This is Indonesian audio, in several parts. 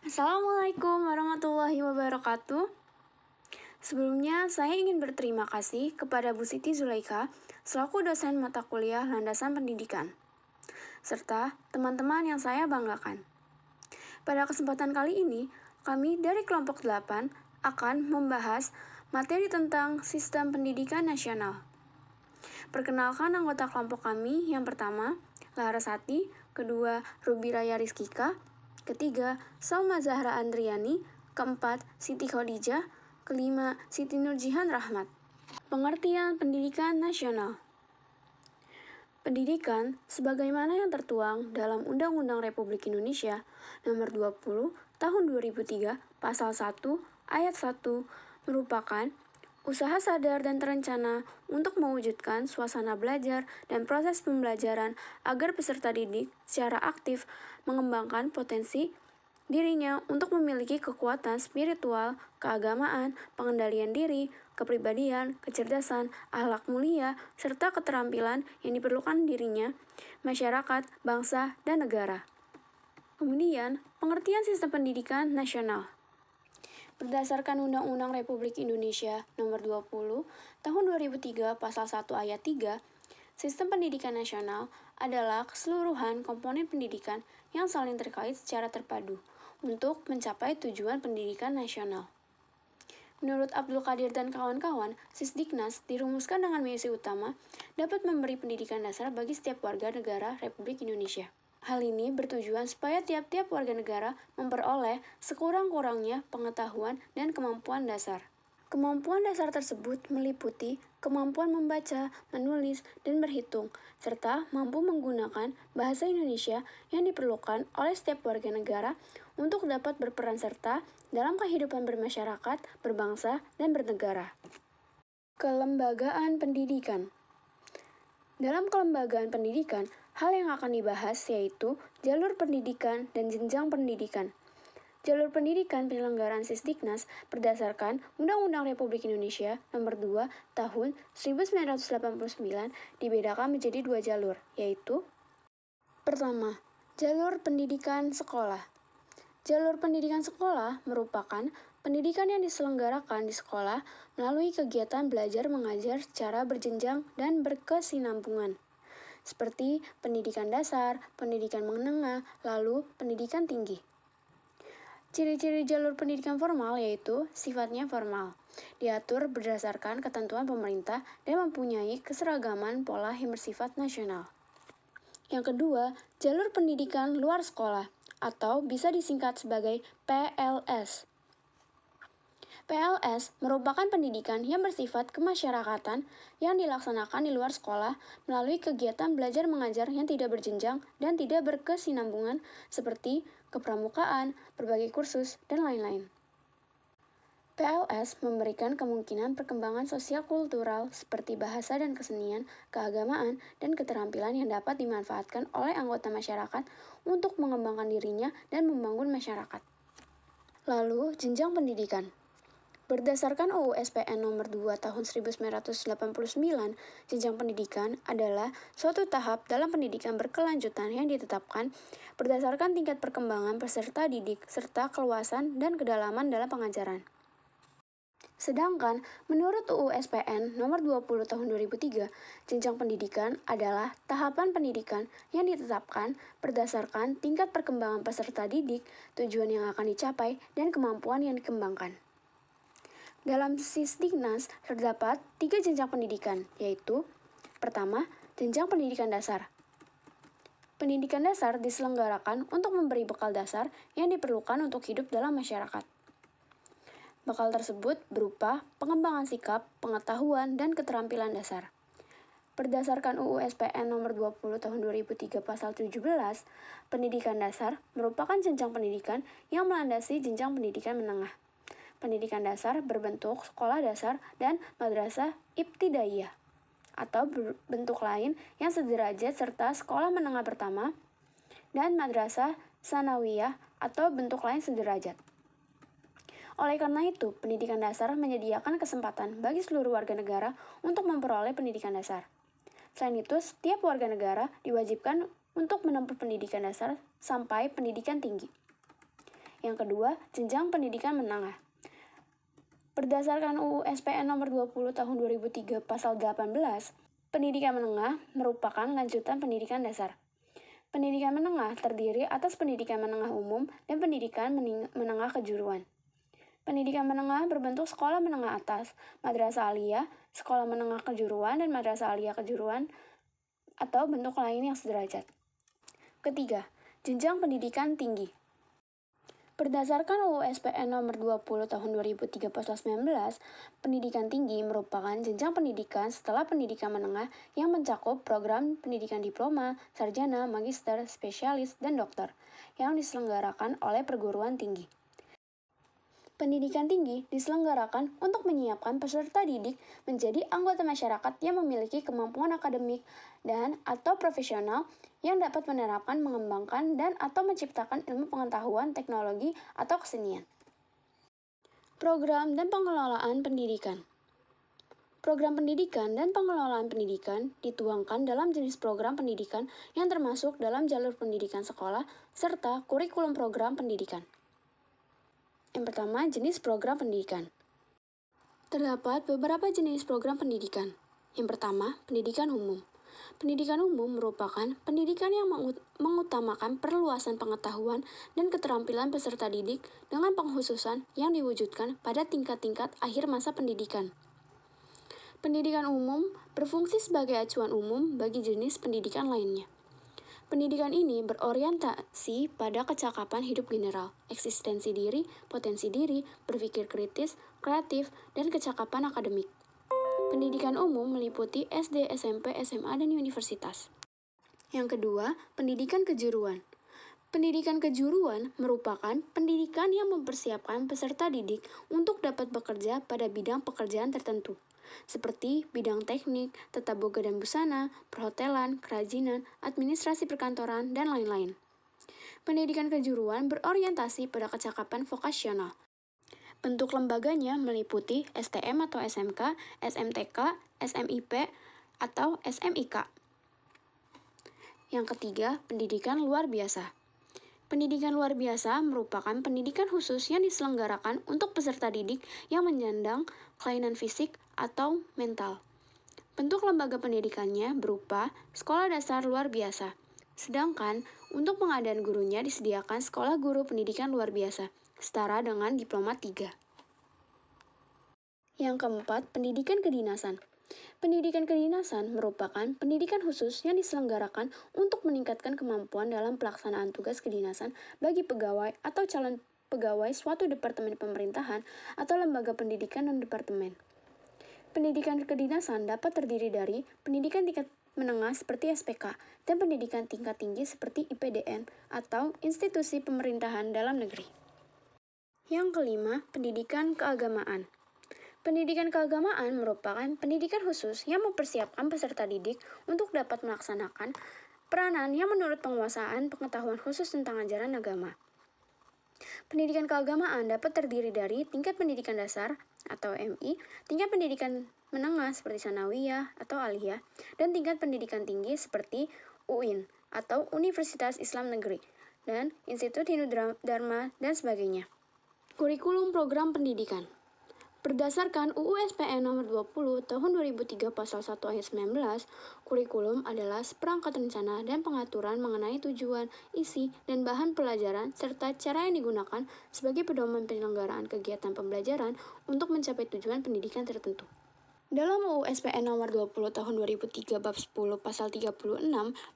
Assalamualaikum warahmatullahi wabarakatuh. Sebelumnya, saya ingin berterima kasih kepada Bu Siti Zulaikha selaku dosen mata kuliah Landasan Pendidikan, serta teman-teman yang saya banggakan. Pada kesempatan kali ini, kami dari kelompok 8 akan membahas materi tentang sistem pendidikan nasional. Perkenalkan anggota kelompok kami yang pertama, Larasati, kedua, Ruby Raya Rizkika, ketiga, Salma Zahra Andriani, keempat, Siti Khadijah, kelima, Siti Nurjihan Rahmat. Pengertian pendidikan nasional. Pendidikan, sebagaimana yang tertuang dalam Undang-Undang Republik Indonesia Nomor 20 Tahun 2003 Pasal 1 Ayat 1, merupakan usaha sadar dan terencana untuk mewujudkan suasana belajar dan proses pembelajaran agar peserta didik secara aktif mengembangkan potensi dirinya untuk memiliki kekuatan spiritual, keagamaan, pengendalian diri, kepribadian, kecerdasan, akhlak mulia, serta keterampilan yang diperlukan dirinya, masyarakat, bangsa, dan negara. Kemudian, pengertian sistem pendidikan nasional. Berdasarkan Undang-Undang Republik Indonesia Nomor 20 Tahun 2003 Pasal 1 Ayat 3, sistem pendidikan nasional adalah keseluruhan komponen pendidikan yang saling terkait secara terpadu untuk mencapai tujuan pendidikan nasional. Menurut Abdul Qadir dan kawan-kawan, Sisdiknas dirumuskan dengan misi utama dapat memberi pendidikan dasar bagi setiap warga negara Republik Indonesia. Hal ini bertujuan supaya tiap-tiap warga negara memperoleh sekurang-kurangnya pengetahuan dan kemampuan dasar. Kemampuan dasar tersebut meliputi kemampuan membaca, menulis, dan berhitung, serta mampu menggunakan bahasa Indonesia yang diperlukan oleh setiap warga negara untuk dapat berperan serta dalam kehidupan bermasyarakat, berbangsa, dan bernegara. Kelembagaan pendidikan. Dalam kelembagaan pendidikan, hal yang akan dibahas yaitu jalur pendidikan dan jenjang pendidikan. Jalur pendidikan penyelenggaraan Sisdiknas berdasarkan Undang-Undang Republik Indonesia Nomor 2 Tahun 1989 dibedakan menjadi 2 jalur, yaitu: pertama, jalur pendidikan sekolah. Jalur pendidikan sekolah merupakan pendidikan yang diselenggarakan di sekolah melalui kegiatan belajar mengajar secara berjenjang dan berkesinambungan, seperti pendidikan dasar, pendidikan menengah, lalu pendidikan tinggi. Ciri-ciri jalur pendidikan formal yaitu sifatnya formal, diatur berdasarkan ketentuan pemerintah dan mempunyai keseragaman pola yang bersifat nasional. Yang kedua, jalur pendidikan luar sekolah atau bisa disingkat sebagai PLS. PLS merupakan pendidikan yang bersifat kemasyarakatan yang dilaksanakan di luar sekolah melalui kegiatan belajar mengajar yang tidak berjenjang dan tidak berkesinambungan seperti kepramukaan, berbagai kursus, dan lain-lain. PLS memberikan kemungkinan perkembangan sosial kultural seperti bahasa dan kesenian, keagamaan, dan keterampilan yang dapat dimanfaatkan oleh anggota masyarakat untuk mengembangkan dirinya dan membangun masyarakat. Lalu, jenjang pendidikan. Berdasarkan UU SPN Nomor 2 Tahun 1989, jenjang pendidikan adalah suatu tahap dalam pendidikan berkelanjutan yang ditetapkan berdasarkan tingkat perkembangan peserta didik serta keluasan dan kedalaman dalam pengajaran. Sedangkan menurut UU SPN Nomor 20 Tahun 2003, jenjang pendidikan adalah tahapan pendidikan yang ditetapkan berdasarkan tingkat perkembangan peserta didik, tujuan yang akan dicapai, dan kemampuan yang dikembangkan. Dalam Sisdiknas terdapat 3 jenjang pendidikan, yaitu: pertama, jenjang pendidikan dasar. Pendidikan dasar diselenggarakan untuk memberi bekal dasar yang diperlukan untuk hidup dalam masyarakat. Bekal tersebut berupa pengembangan sikap, pengetahuan, dan keterampilan dasar. Berdasarkan UU SPN Nomor 20 Tahun 2003 Pasal 17, pendidikan dasar merupakan jenjang pendidikan yang melandasi jenjang pendidikan menengah. Pendidikan dasar berbentuk sekolah dasar dan madrasah ibtidaiyah atau bentuk lain yang sederajat serta sekolah menengah pertama dan madrasah sanawiyah atau bentuk lain sederajat. Oleh karena itu, pendidikan dasar menyediakan kesempatan bagi seluruh warga negara untuk memperoleh pendidikan dasar. Selain itu, setiap warga negara diwajibkan untuk menempuh pendidikan dasar sampai pendidikan tinggi. Yang kedua, jenjang pendidikan menengah. Berdasarkan UU SPN nomor 20 tahun 2003 pasal 18, pendidikan menengah merupakan lanjutan pendidikan dasar. Pendidikan menengah terdiri atas pendidikan menengah umum dan pendidikan menengah kejuruan. Pendidikan menengah berbentuk sekolah menengah atas, madrasah aliyah, sekolah menengah kejuruan, dan madrasah aliyah kejuruan, atau bentuk lain yang sederajat. Ketiga, jenjang pendidikan tinggi. Berdasarkan UU SPN nomor 20 tahun 2003 pasal 19, pendidikan tinggi merupakan jenjang pendidikan setelah pendidikan menengah yang mencakup program pendidikan diploma, sarjana, magister, spesialis, dan dokter yang diselenggarakan oleh perguruan tinggi. Pendidikan tinggi diselenggarakan untuk menyiapkan peserta didik menjadi anggota masyarakat yang memiliki kemampuan akademik dan atau profesional yang dapat menerapkan, mengembangkan, dan atau menciptakan ilmu pengetahuan, teknologi, atau kesenian. Program dan pengelolaan pendidikan. Program pendidikan dan pengelolaan pendidikan dituangkan dalam jenis program pendidikan yang termasuk dalam jalur pendidikan sekolah serta kurikulum program pendidikan. Yang pertama, jenis program pendidikan. Terdapat beberapa jenis program pendidikan. Yang pertama, pendidikan umum. Pendidikan umum merupakan pendidikan yang mengutamakan perluasan pengetahuan dan keterampilan peserta didik dengan pengkhususan yang diwujudkan pada tingkat-tingkat akhir masa pendidikan. Pendidikan umum berfungsi sebagai acuan umum bagi jenis pendidikan lainnya. Pendidikan ini berorientasi pada kecakapan hidup general, eksistensi diri, potensi diri, berpikir kritis, kreatif, dan kecakapan akademik. Pendidikan umum meliputi SD, SMP, SMA, dan universitas. Yang kedua, pendidikan kejuruan. Pendidikan kejuruan merupakan pendidikan yang mempersiapkan peserta didik untuk dapat bekerja pada bidang pekerjaan tertentu, seperti bidang teknik, tata boga dan busana, perhotelan, kerajinan, administrasi perkantoran, dan lain-lain. Pendidikan kejuruan berorientasi pada kecakapan vokasional. Bentuk lembaganya meliputi STM atau SMK, SMTK, SMIP, atau SMIK. Yang ketiga, pendidikan luar biasa. Pendidikan luar biasa merupakan pendidikan khusus yang diselenggarakan untuk peserta didik yang menyandang kelainan fisik atau mental. Bentuk lembaga pendidikannya berupa sekolah dasar luar biasa. Sedangkan untuk pengadaan gurunya disediakan sekolah guru pendidikan luar biasa, setara dengan diploma 3. Yang keempat, pendidikan kedinasan. Pendidikan kedinasan merupakan pendidikan khusus yang diselenggarakan untuk meningkatkan kemampuan dalam pelaksanaan tugas kedinasan bagi pegawai atau calon pegawai suatu departemen pemerintahan atau lembaga pendidikan non-departemen. Pendidikan kedinasan dapat terdiri dari pendidikan tingkat menengah seperti SPK dan pendidikan tingkat tinggi seperti IPDN atau institusi pemerintahan dalam negeri. Yang kelima, pendidikan keagamaan. Pendidikan keagamaan merupakan pendidikan khusus yang mempersiapkan peserta didik untuk dapat melaksanakan peranan yang menurut penguasaan pengetahuan khusus tentang ajaran agama. Pendidikan keagamaan dapat terdiri dari tingkat pendidikan dasar atau MI, tingkat pendidikan menengah seperti sanawiyah atau aliyah, dan tingkat pendidikan tinggi seperti UIN atau Universitas Islam Negeri, dan Institut Hindu Dharma, dan sebagainya. Kurikulum program pendidikan. Berdasarkan UU SPN nomor 20 tahun 2003 pasal 1 ayat 19, kurikulum adalah seperangkat rencana dan pengaturan mengenai tujuan, isi, dan bahan pelajaran serta cara yang digunakan sebagai pedoman penyelenggaraan kegiatan pembelajaran untuk mencapai tujuan pendidikan tertentu. Dalam UU SPN nomor 20 tahun 2003 bab 10 pasal 36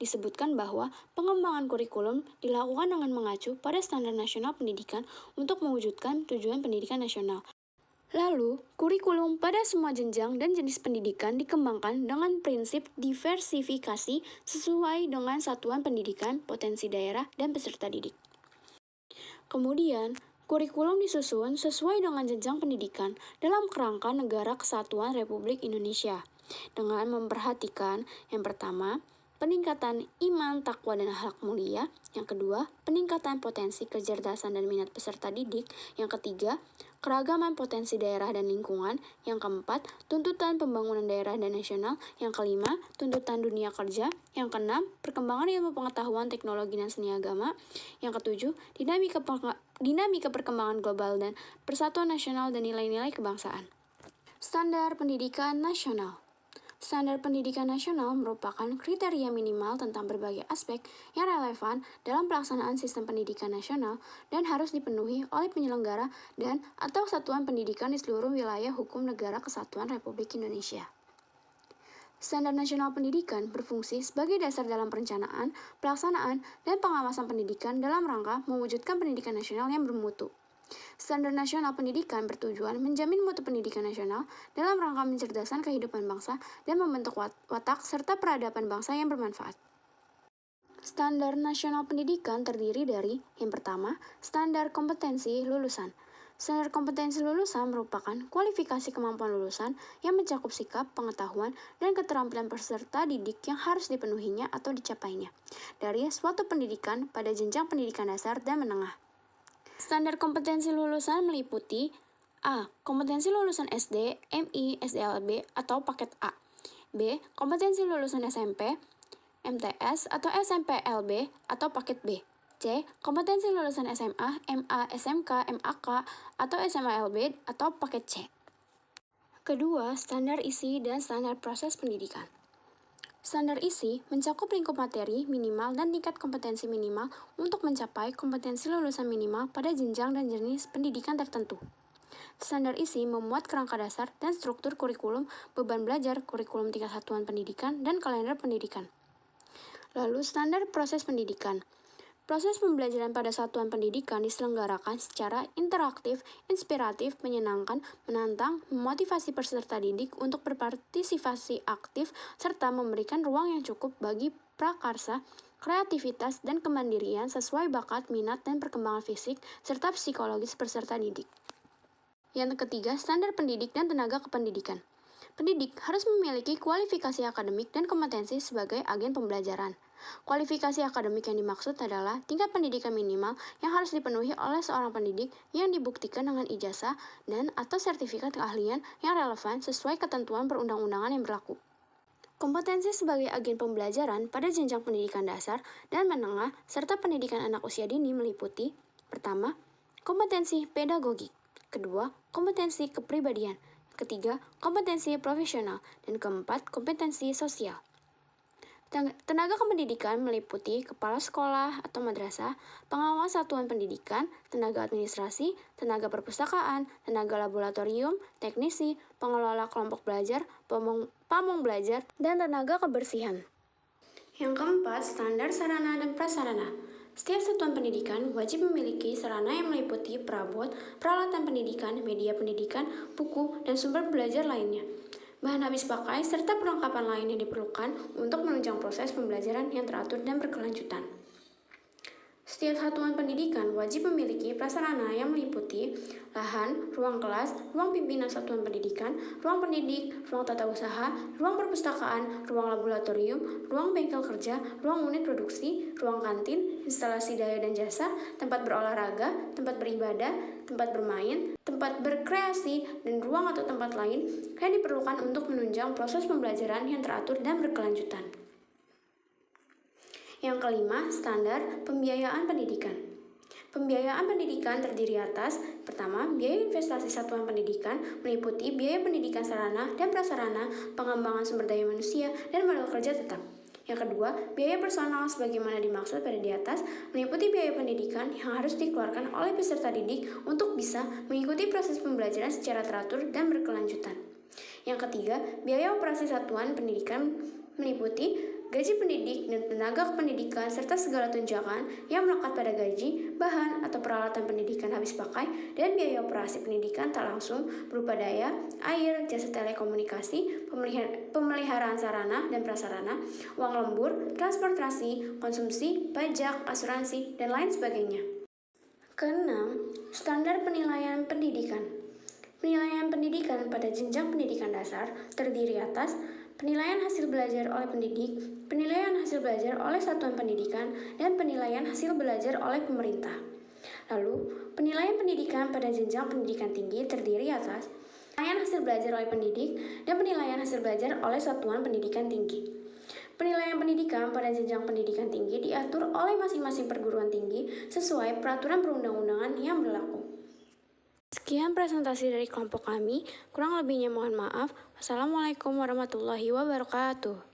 disebutkan bahwa pengembangan kurikulum dilakukan dengan mengacu pada standar nasional pendidikan untuk mewujudkan tujuan pendidikan nasional. Lalu, kurikulum pada semua jenjang dan jenis pendidikan dikembangkan dengan prinsip diversifikasi sesuai dengan satuan pendidikan, potensi daerah, dan peserta didik. Kemudian, kurikulum disusun sesuai dengan jenjang pendidikan dalam kerangka Negara Kesatuan Republik Indonesia dengan memperhatikan yang pertama, peningkatan iman, takwa, dan akhlak mulia. Yang kedua, peningkatan potensi kecerdasan dan minat peserta didik. Yang ketiga, keragaman potensi daerah dan lingkungan. Yang keempat, tuntutan pembangunan daerah dan nasional. Yang kelima, tuntutan dunia kerja. Yang keenam, perkembangan ilmu pengetahuan, teknologi, dan seni agama. Yang ketujuh, dinamika perkembangan global dan persatuan nasional dan nilai-nilai kebangsaan. Standar pendidikan nasional. Standar pendidikan nasional merupakan kriteria minimal tentang berbagai aspek yang relevan dalam pelaksanaan sistem pendidikan nasional dan harus dipenuhi oleh penyelenggara dan atau satuan pendidikan di seluruh wilayah hukum negara kesatuan Republik Indonesia. Standar nasional pendidikan berfungsi sebagai dasar dalam perencanaan, pelaksanaan, dan pengawasan pendidikan dalam rangka mewujudkan pendidikan nasional yang bermutu. Standar nasional pendidikan bertujuan menjamin mutu pendidikan nasional dalam rangka mencerdaskan kehidupan bangsa dan membentuk watak serta peradaban bangsa yang bermanfaat. Standar nasional pendidikan terdiri dari, yang pertama, standar kompetensi lulusan. Standar kompetensi lulusan merupakan kualifikasi kemampuan lulusan yang mencakup sikap, pengetahuan, dan keterampilan peserta didik yang harus dipenuhinya atau dicapainya dari suatu pendidikan pada jenjang pendidikan dasar dan menengah. Standar kompetensi lulusan meliputi A. Kompetensi lulusan SD, MI, SDLB, atau paket A. B. Kompetensi lulusan SMP, MTS, atau SMPLB, atau paket B. C. Kompetensi lulusan SMA, MA, SMK, MAK, atau SMALB, atau paket C. Kedua, standar isi dan standar proses pendidikan. Standar isi mencakup lingkup materi minimal dan tingkat kompetensi minimal untuk mencapai kompetensi lulusan minimal pada jenjang dan jenis pendidikan tertentu. Standar isi memuat kerangka dasar dan struktur kurikulum, beban belajar, kurikulum tingkat satuan pendidikan, dan kalender pendidikan. Lalu standar proses pendidikan. Proses pembelajaran pada satuan pendidikan diselenggarakan secara interaktif, inspiratif, menyenangkan, menantang, memotivasi peserta didik untuk berpartisipasi aktif, serta memberikan ruang yang cukup bagi prakarsa, kreativitas, dan kemandirian sesuai bakat, minat, dan perkembangan fisik, serta psikologis peserta didik. Yang ketiga, standar pendidik dan tenaga kependidikan. Pendidik harus memiliki kualifikasi akademik dan kompetensi sebagai agen pembelajaran. Kualifikasi akademik yang dimaksud adalah tingkat pendidikan minimal yang harus dipenuhi oleh seorang pendidik yang dibuktikan dengan ijazah dan atau sertifikat keahlian yang relevan sesuai ketentuan perundang-undangan yang berlaku. Kompetensi sebagai agen pembelajaran pada jenjang pendidikan dasar dan menengah serta pendidikan anak usia dini meliputi: pertama, kompetensi pedagogik; kedua, kompetensi kepribadian; ketiga, kompetensi profesional; dan keempat, kompetensi sosial. Tenaga kependidikan meliputi kepala sekolah atau madrasah, pengawas satuan pendidikan, tenaga administrasi, tenaga perpustakaan, tenaga laboratorium, teknisi, pengelola kelompok belajar, pamong belajar, dan tenaga kebersihan. Yang keempat, standar sarana dan prasarana. Setiap satuan pendidikan wajib memiliki sarana yang meliputi perabot, peralatan pendidikan, media pendidikan, buku, dan sumber belajar lainnya, bahan habis pakai, serta perlengkapan lain yang diperlukan untuk menunjang proses pembelajaran yang teratur dan berkelanjutan. Setiap satuan pendidikan wajib memiliki prasarana yang meliputi lahan, ruang kelas, ruang pimpinan satuan pendidikan, ruang pendidik, ruang tata usaha, ruang perpustakaan, ruang laboratorium, ruang bengkel kerja, ruang unit produksi, ruang kantin, instalasi daya dan jasa, tempat berolahraga, tempat beribadah, tempat bermain, tempat berkreasi, dan ruang atau tempat lain yang diperlukan untuk menunjang proses pembelajaran yang teratur dan berkelanjutan. Yang kelima, standar pembiayaan pendidikan. Pembiayaan pendidikan terdiri atas: pertama, biaya investasi satuan pendidikan meliputi biaya pendidikan sarana dan prasarana, pengembangan sumber daya manusia, dan modal kerja tetap. Yang kedua, biaya personal sebagaimana dimaksud pada di atas meliputi biaya pendidikan yang harus dikeluarkan oleh peserta didik untuk bisa mengikuti proses pembelajaran secara teratur dan berkelanjutan. Yang ketiga, biaya operasi satuan pendidikan meliputi gaji pendidik dan tenaga kependidikan serta segala tunjangan yang melekat pada gaji, bahan, atau peralatan pendidikan habis pakai, dan biaya operasi pendidikan tak langsung berupa daya, air, jasa telekomunikasi, pemeliharaan sarana dan prasarana, uang lembur, transportasi, konsumsi, pajak, asuransi, dan lain sebagainya. Keenam, standar penilaian pendidikan. Penilaian pendidikan pada jenjang pendidikan dasar terdiri atas: penilaian hasil belajar oleh pendidik, penilaian hasil belajar oleh satuan pendidikan, dan penilaian hasil belajar oleh pemerintah. Lalu, penilaian pendidikan pada jenjang pendidikan tinggi terdiri atas penilaian hasil belajar oleh pendidik dan penilaian hasil belajar oleh satuan pendidikan tinggi. Penilaian pendidikan pada jenjang pendidikan tinggi diatur oleh masing-masing perguruan tinggi sesuai peraturan perundang-undangan yang berlaku. Sekian presentasi dari kelompok kami, kurang lebihnya mohon maaf. Wassalamualaikum warahmatullahi wabarakatuh.